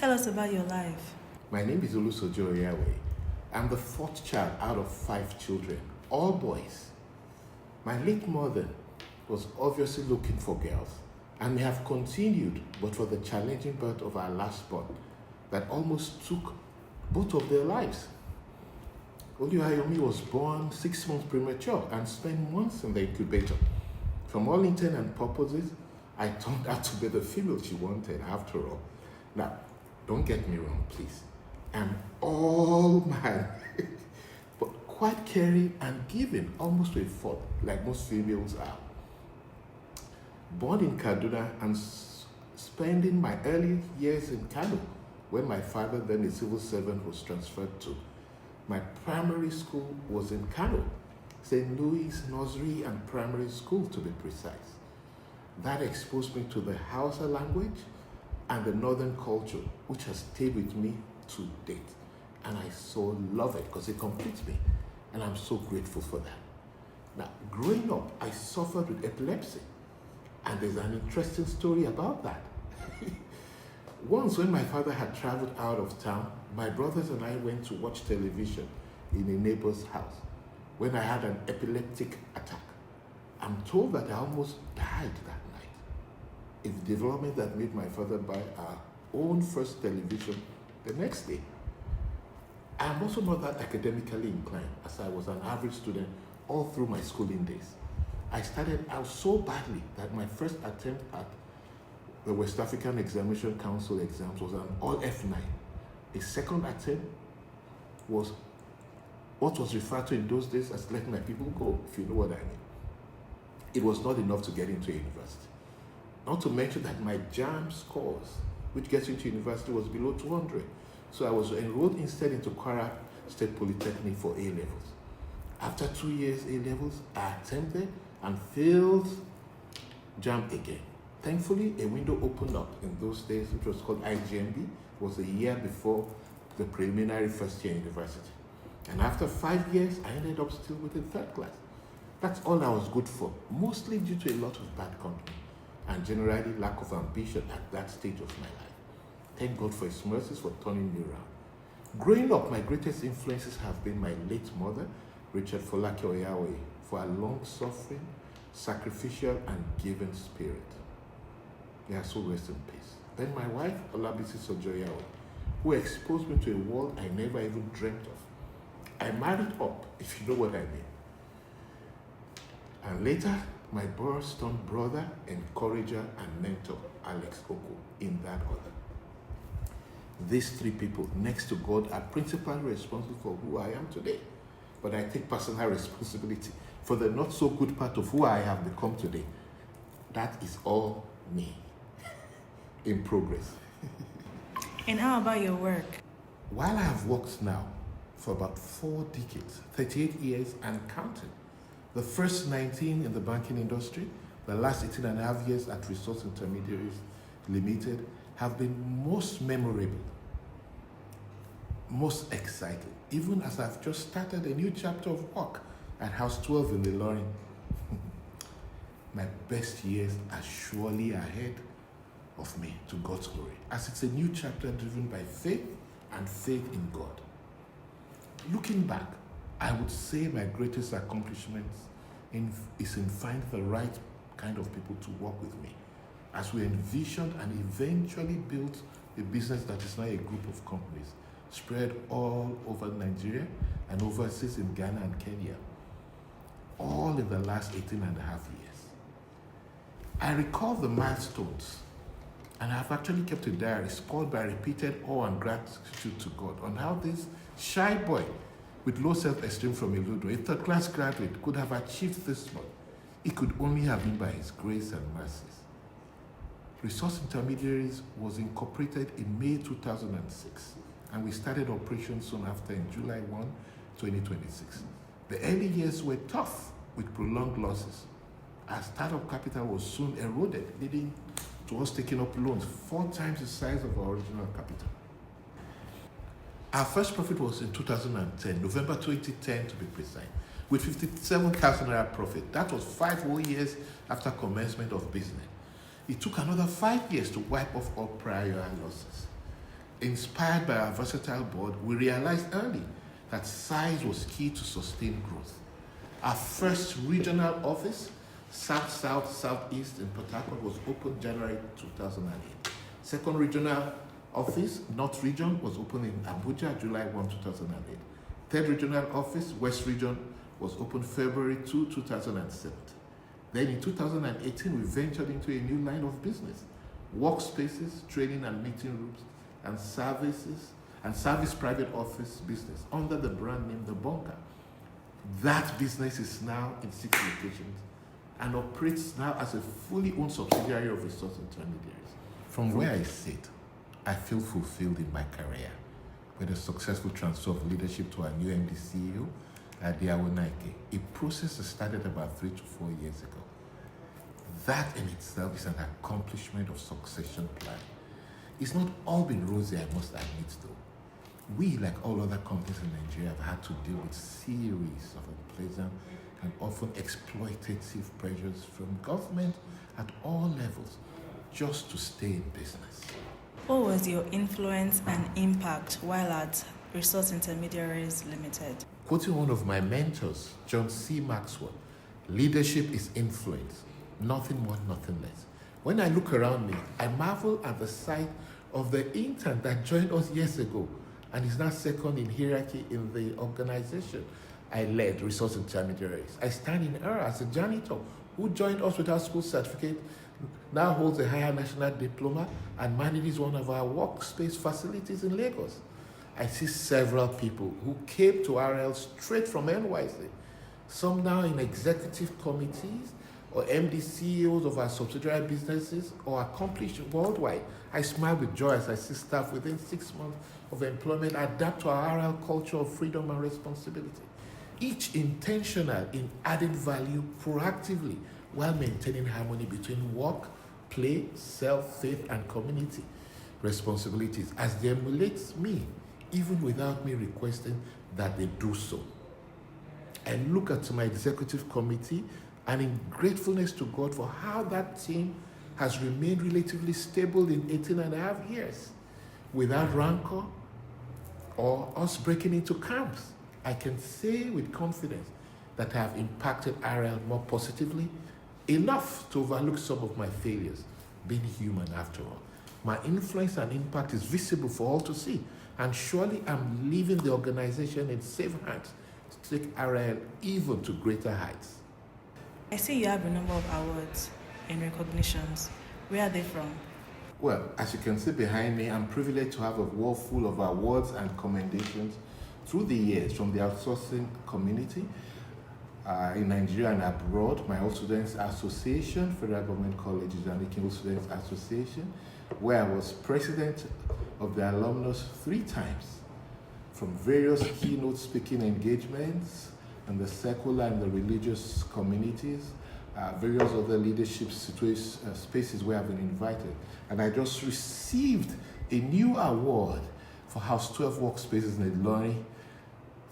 Tell us about your life. My name is Olusoji Oyawoye. I'm the fourth child out of 5 children, all boys. My late mother was obviously looking for girls and may have continued but for the challenging birth of our last born that almost took both of their lives. Olusoji was born 6 months premature and spent months in the incubator. From all intents and purposes, I turned out to be the female she wanted after all. Now, don't get me wrong, please. I'm all man, but quite caring and giving, almost to a fault, like most females are. Born in Kaduna and spending my early years in Kano, where my father, then a civil servant, was transferred to. My primary school was in Kano, St. Louis Nursery and Primary School to be precise. That exposed me to the Hausa language and the northern culture, which has stayed with me to date. And I so love it because it completes me. And I'm so grateful for that. Now, growing up, I suffered with epilepsy. And there's an interesting story about that. Once when my father had traveled out of town, my brothers and I went to watch television in a neighbor's house when I had an epileptic attack. I'm told that I almost died that night. A development that made my father buy our own first television the next day. I'm also not that academically inclined, as I was an average student all through my schooling days. I started out so badly that my first attempt at the West African Examination Council exams was an all F9. A second attempt was what was referred to in those days as letting my people go, if you know what I mean. It was not enough to get into a university. Not to mention that my JAM scores, which gets into university, was below 200. So I was enrolled instead into Kwara State Polytechnic for A-levels. After 2 years A-levels, I attempted and failed JAM again. Thankfully, a window opened up in those days, which was called IGMB. It was a year before the preliminary first year university. And after 5 years, I ended up still within 3rd class. That's all I was good for, mostly due to a lot of bad company and generally lack of ambition at that stage of my life. Thank God for His mercies for turning me around. Growing up, my greatest influences have been my late mother, Olusoji Oyawoye, for her long-suffering, sacrificial, and giving spirit. May her soul rest in peace. Then my wife, Olusoji Oyawoye, who exposed me to a world I never even dreamt of. I married up, if you know what I mean. And later, my birth-stone brother, encourager, and mentor, Alex Oko, in that order. These 3 people, next to God, are principally responsible for who I am today. But I take personal responsibility for the not-so-good part of who I have become today. That is all me, in progress. And how about your work? While I have worked now for about 4 decades, 38 years and counting, the first 19 in the banking industry, the last 18 and a half years at Resource Intermediaries Limited, have been most memorable, most exciting, even as I've just started a new chapter of work at House 12 in Ilorin. My best years are surely ahead of me, to God's glory, as it's a new chapter driven by faith and faith in God. Looking back, I would say my greatest accomplishment is in finding the right kind of people to work with me, as we envisioned and eventually built a business that is now a group of companies spread all over Nigeria and overseas in Ghana and Kenya, all in the last 18 and a half years. I recall the milestones, and I have actually kept a diary scored by repeated awe and gratitude to God on how this shy boy with low self-esteem from Iludo, a 3rd class graduate, could have achieved this much. It could only have been by His grace and mercies. Resource Intermediaries was incorporated in May 2006, and we started operations soon after in July 1, 2026. The early years were tough with prolonged losses. Our startup capital was soon eroded, leading to us taking up loans 4 times the size of our original capital. Our first profit was in 2010, November 2010 to be precise, with 57,000 naira profit. That was 5 whole years after commencement of business. It took another 5 years to wipe off all prior losses. Inspired by our versatile board, we realized early that size was key to sustain growth. Our first regional office, South, South, Southeast in Port Harcourt, was opened January 2008. Second regional office, North Region, was opened in Abuja, July 1, 2008. Third regional office, West Region, was opened February 2, 2007. Then in 2018, we ventured into a new line of business, workspaces, training and meeting rooms, and service private office business under the brand name The Bunker. That business is now in 6 locations and operates now as a fully owned subsidiary of Resource Intermediaries. From where I sit, I feel fulfilled in my career with a successful transfer of leadership to our new MD CEO, Adiawo Naike, a process that started about 3 to 4 years ago. That in itself is an accomplishment of succession planning. It's not all been rosy, I must admit, though. We, like all other companies in Nigeria, have had to deal with series of unpleasant and often exploitative pressures from government at all levels just to stay in business. What was your influence and impact while at Resource Intermediaries Limited? Quoting one of my mentors, John C. Maxwell, leadership is influence, nothing more, nothing less. When I look around me, I marvel at the sight of the intern that joined us years ago and is now second in hierarchy in the organization I led, Resource Intermediaries. I stand in awe as a janitor who joined us without school certificate, now holds a higher national diploma and manages one of our workspace facilities in Lagos. I see several people who came to RL straight from NYC, some now in executive committees or MD CEOs of our subsidiary businesses or accomplished worldwide. I smile with joy as I see staff within 6 months of employment adapt to our RL culture of freedom and responsibility, each intentional in adding value proactively while maintaining harmony between work, play, self, faith, and community responsibilities as they emulate me, even without me requesting that they do so. I look at my executive committee and in gratefulness to God for how that team has remained relatively stable in 18 and a half years without rancor or us breaking into camps. I can say with confidence that I have impacted RL more positively, enough to overlook some of my failures, being human after all. My influence and impact is visible for all to see, and surely I'm leaving the organization in safe hands to take RL even to greater heights. I see you have a number of awards and recognitions. Where are they from? Well, as you can see behind me, I'm privileged to have a wall full of awards and commendations through the years from the outsourcing community in Nigeria and abroad, my All Students Association, Federal Government Colleges and All Students Association, where I was president of the alumnus 3 times, from various keynote speaking engagements and the secular and the religious communities, various other leadership spaces where I've been invited. And I just received a new award for House 12 Workspaces in Ilorin,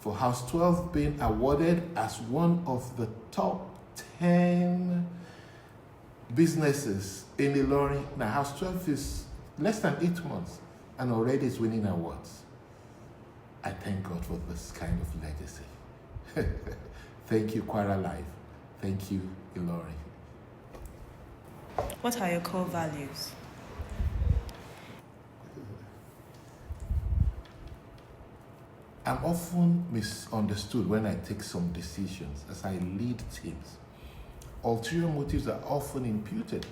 for House 12 being awarded as one of the top 10 businesses in Ilorin. Now, House 12 is less than 8 months and already is winning awards. I thank God for this kind of legacy. Thank you, Kwara Life. Thank you, Ilorin. What are your core values? I'm often misunderstood when I take some decisions as I lead teams. Ulterior motives are often imputed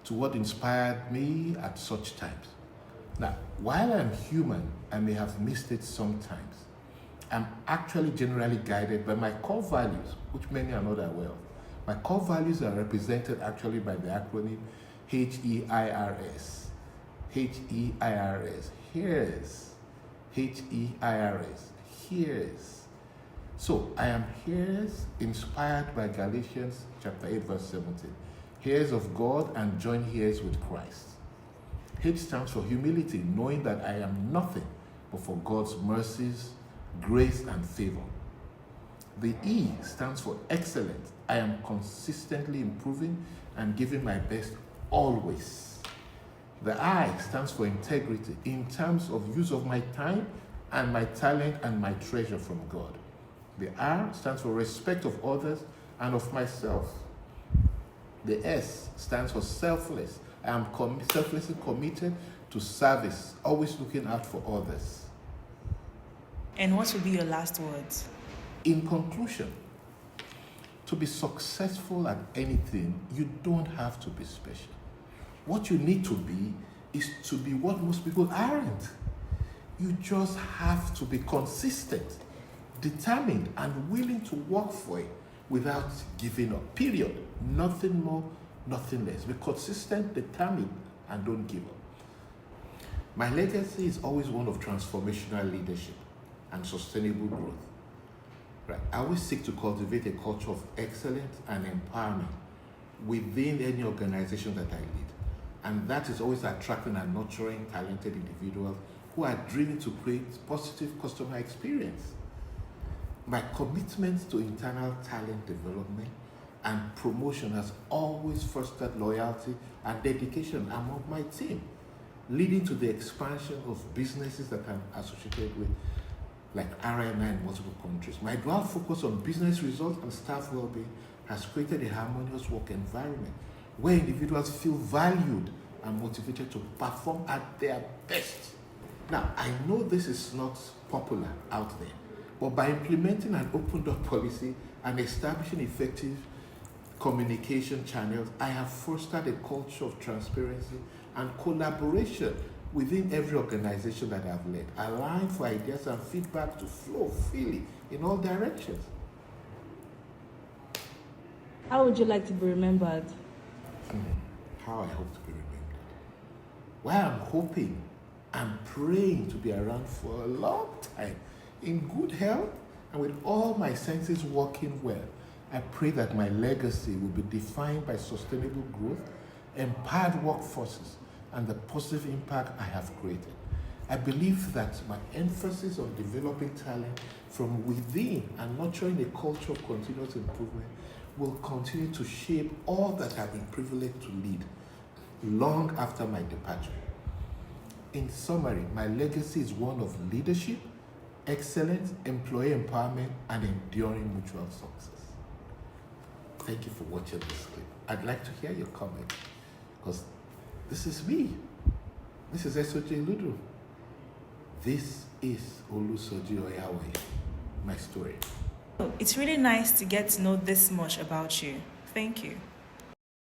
to what inspired me at such times. Now, while I'm human, I may have missed it sometimes. I'm actually generally guided by my core values, which many are not aware of. My core values are represented actually by the acronym HEIRS. HEIRS. HEIRS. HEIRS. HEIRS. So I am HEIRS inspired by Galatians chapter 8 verse 17. Heirs of God and joint heirs with Christ. H stands for humility, knowing that I am nothing but for God's mercies, grace, and favor. The E stands for excellent. I am consistently improving and giving my best always. The I stands for integrity in terms of use of my time and my talent and my treasure from God. The R stands for respect of others and of myself. The S stands for selfless. I am selflessly committed to service, always looking out for others. And what will be your last words? In conclusion, to be successful at anything, you don't have to be special. What you need to be is to be what most people aren't. You just have to be consistent, determined, and willing to work for it without giving up. Period. Nothing more, nothing less. Be consistent, determined, and don't give up. My legacy is always one of transformational leadership and sustainable growth. Right. I always seek to cultivate a culture of excellence and empowerment within any organization that I lead. And that is always attracting and nurturing talented individuals who are driven to create positive customer experience. My commitment to internal talent development and promotion has always fostered loyalty and dedication among my team, leading to the expansion of businesses that I'm associated with, like RMI in multiple countries. My dual focus on business results and staff well-being has created a harmonious work environment where individuals feel valued and motivated to perform at their best. Now, I know this is not popular out there, but by implementing an open door policy and establishing effective communication channels, I have fostered a culture of transparency and collaboration within every organization that I've led, allowing for ideas and feedback to flow freely in all directions. How would you like to be remembered? How I hope to be remembered. Well, I'm hoping and praying to be around for a long time in good health and with all my senses working well. I pray that my legacy will be defined by sustainable growth, empowered workforces, and the positive impact I have created. I believe that my emphasis on developing talent from within and nurturing a culture of continuous improvement will continue to shape all that I've been privileged to lead long after my departure. In summary, my legacy is one of leadership, excellence, employee empowerment, and enduring mutual success. Thank you for watching this clip. I'd like to hear your comments because this is me. This is Olusoji Oyawoye. This is Olusoji Oyawoye, my story. It's really nice to get to know this much about you. Thank you.